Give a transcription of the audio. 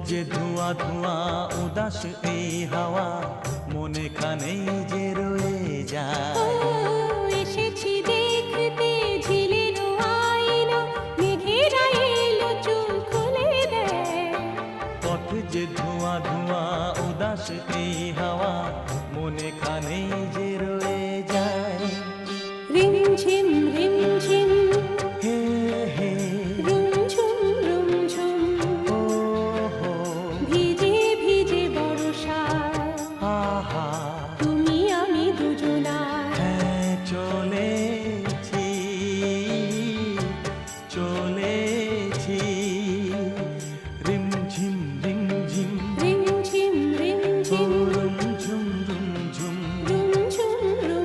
যে ধোঁয়া ধোঁয়া উদাস এই হাওয়া মনে খানেই যে রয়ে যায়। এসেছি দেখতে ঝিলের আয়না, মেঘেরা এলো চুল খুলে দেয়। পথ যে ধোঁয়া ধোঁয়া উদাস এই